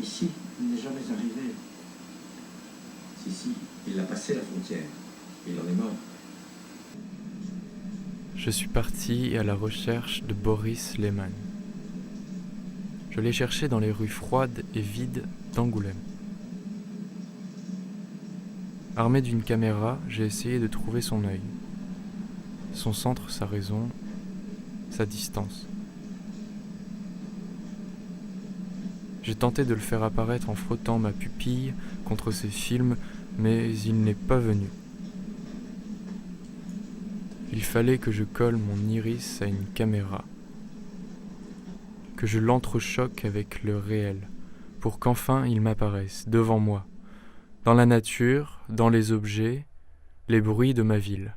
Ici, il n'est jamais arrivé. Si, il a passé la frontière. Il en est mort. Je suis parti à la recherche de Boris Lehmann. Je l'ai cherché dans les rues froides et vides d'Angoulême. Armé d'une caméra, j'ai essayé de trouver son œil, son centre, sa raison, sa distance. J'ai tenté de le faire apparaître en frottant ma pupille contre ses films, mais il n'est pas venu. Il fallait que je colle mon iris à une caméra, que je l'entrechoque avec le réel, pour qu'enfin il m'apparaisse devant moi, dans la nature, dans les objets, les bruits de ma ville.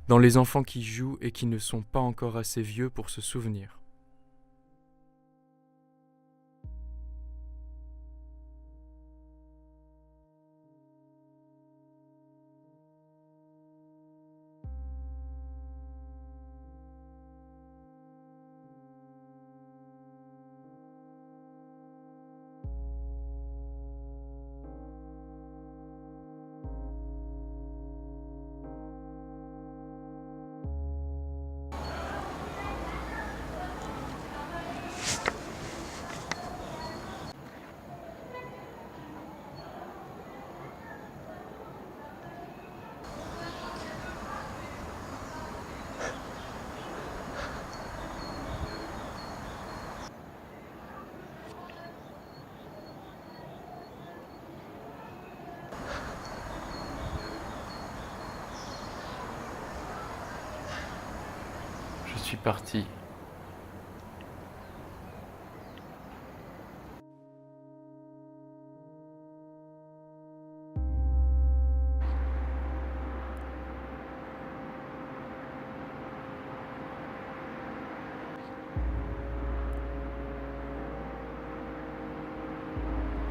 Dans les enfants qui jouent et qui ne sont pas encore assez vieux pour se souvenir. Je suis parti.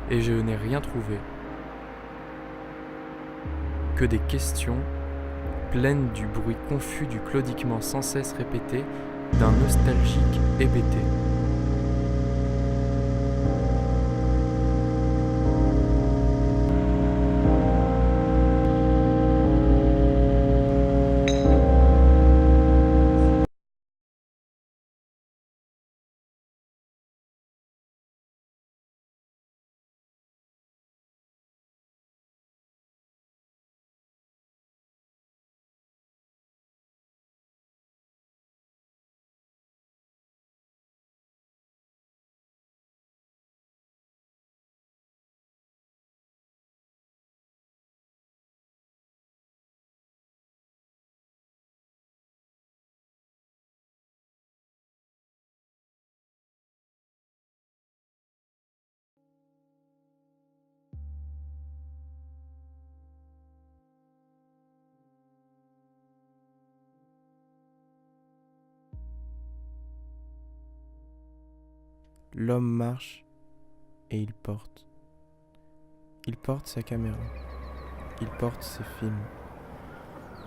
Et je n'ai rien trouvé. Que des questions pleines du bruit confus du claudiquement sans cesse répété d'un nostalgique hébété. L'homme marche et il porte. Il porte sa caméra. Il porte ses films.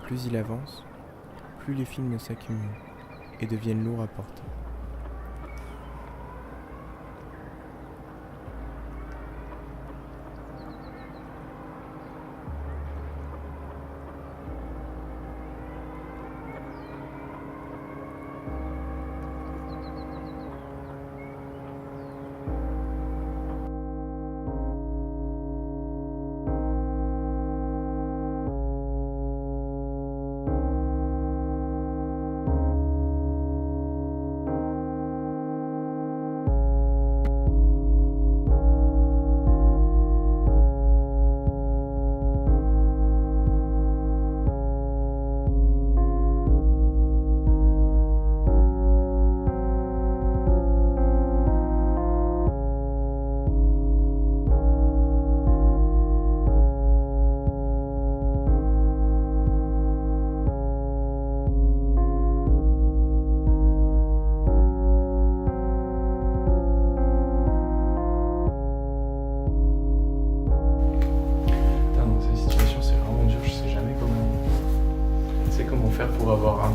Plus il avance, plus les films s'accumulent et deviennent lourds à porter.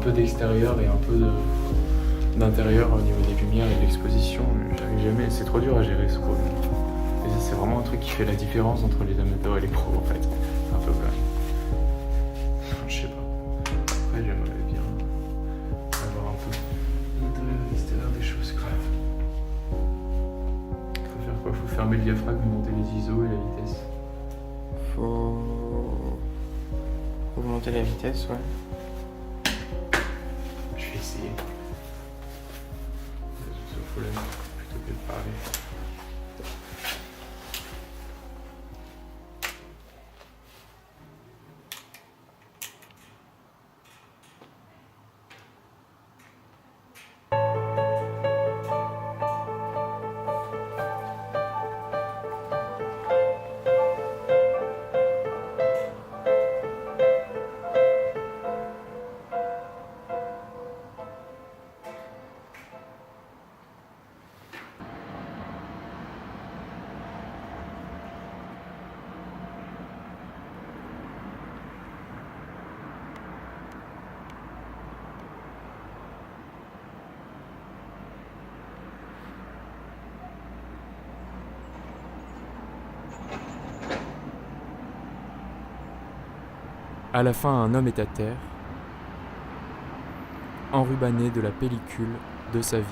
peu d'extérieur et un peu d'intérieur au niveau des lumières et de l'exposition. J'arrive jamais, c'est trop dur à gérer ce rôle. Et ça, c'est vraiment un truc qui fait la différence entre les amateurs et les pros en fait. Un peu quand même. Je sais pas. Après, j'aimerais bien avoir un peu l'intérieur et l'extérieur des choses quoi. Faut faire quoi? Faut fermer le diaphragme, monter les ISO et la vitesse. Faut augmenter la vitesse, ouais. Je vais essayer. Faut la mettre plutôt que de parler. À la fin, un homme est à terre, enrubanné de la pellicule de sa vie.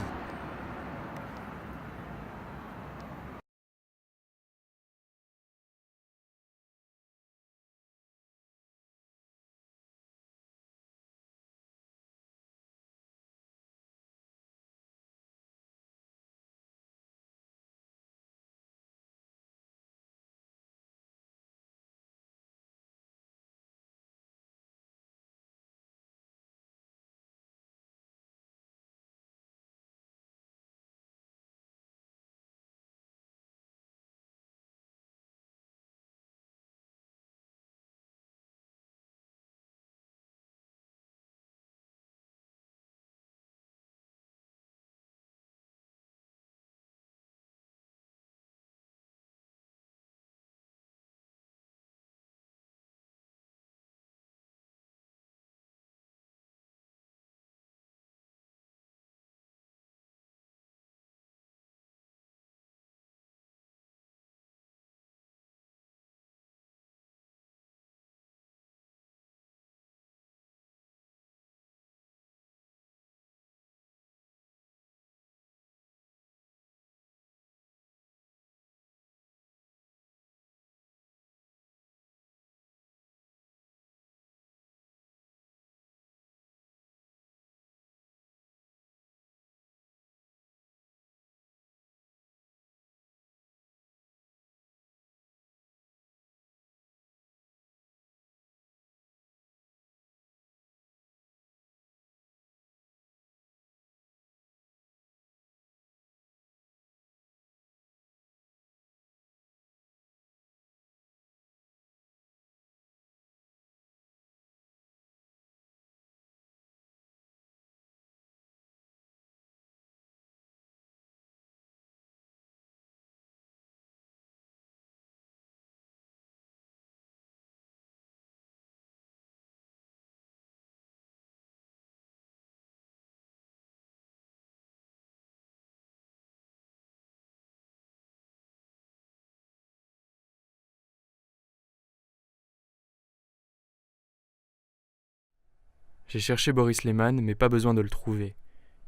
J'ai cherché Boris Lehman, mais pas besoin de le trouver.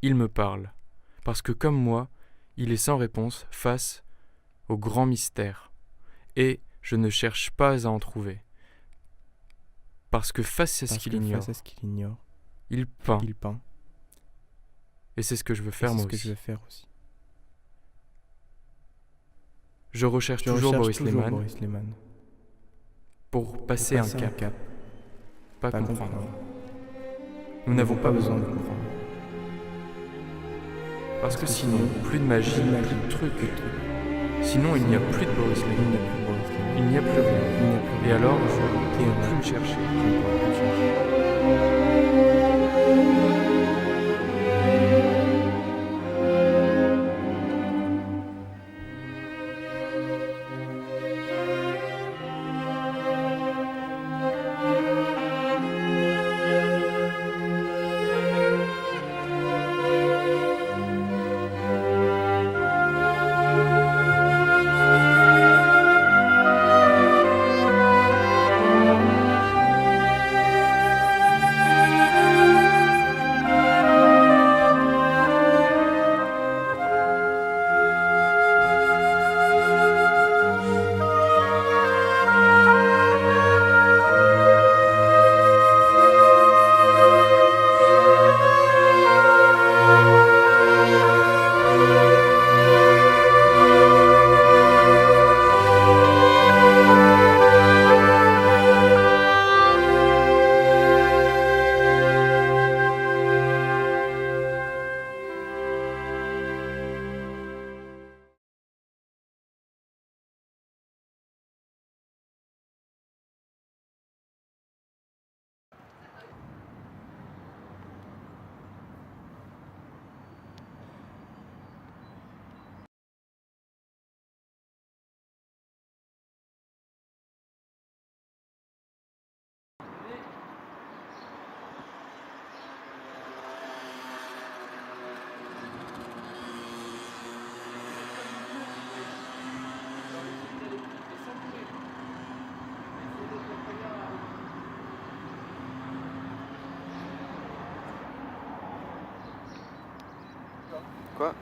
Il me parle. Parce que comme moi, il est sans réponse face au grand mystère. Et je ne cherche pas à en trouver. Parce que face à ce qu'il ignore, il peint. Et c'est ce que je veux faire moi aussi. Je recherche toujours Boris Lehman pour passer un cap. Pas comprendre. Nous n'avons pas besoin de comprendre. Parce que sinon, plus de magie, plus de trucs. Sinon, il n'y a plus de Boris Lehman. Il n'y a plus rien. Et alors, je ne pourrai plus le chercher. Quoi?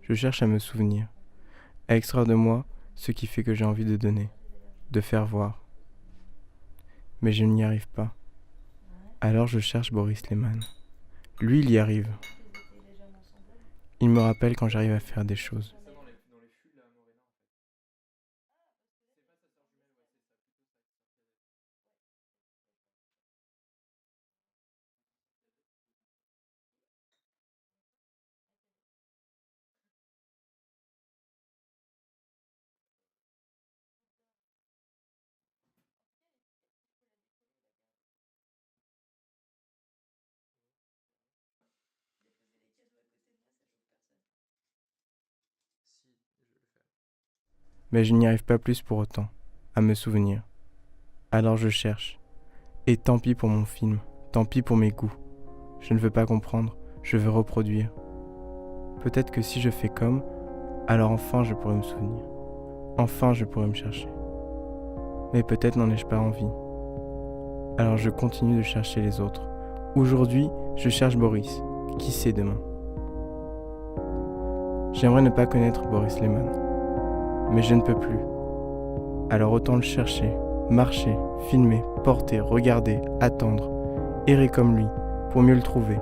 Je cherche à me souvenir, à extraire de moi ce qui fait que j'ai envie de donner, de faire voir. Mais je n'y arrive pas. Alors je cherche Boris Lehman. Lui, il y arrive. Il me rappelle quand j'arrive à faire des choses. Mais je n'y arrive pas plus pour autant, à me souvenir. Alors je cherche. Et tant pis pour mon film, tant pis pour mes goûts. Je ne veux pas comprendre, je veux reproduire. Peut-être que si je fais comme, alors enfin je pourrais me souvenir. Enfin je pourrais me chercher. Mais peut-être n'en ai-je pas envie. Alors je continue de chercher les autres. Aujourd'hui, je cherche Boris. Qui sait demain? J'aimerais ne pas connaître Boris Lehman. Mais je ne peux plus. Alors autant le chercher, marcher, filmer, porter, regarder, attendre, errer comme lui, pour mieux le trouver.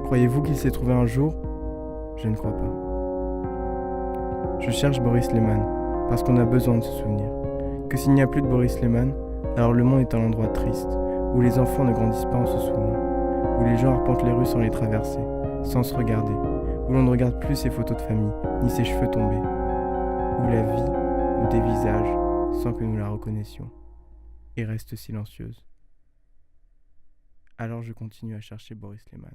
Croyez-vous qu'il s'est trouvé un jour? Je ne crois pas. Je cherche Boris Lehman, parce qu'on a besoin de se souvenir. Que s'il n'y a plus de Boris Lehman, alors le monde est un endroit triste, où les enfants ne grandissent pas en se souvenant, où les gens arpentent les rues sans les traverser, sans se regarder, où l'on ne regarde plus ses photos de famille, ni ses cheveux tombés, où la vie nous dévisage sans que nous la reconnaissions, et reste silencieuse. Alors je continue à chercher Boris Lehman.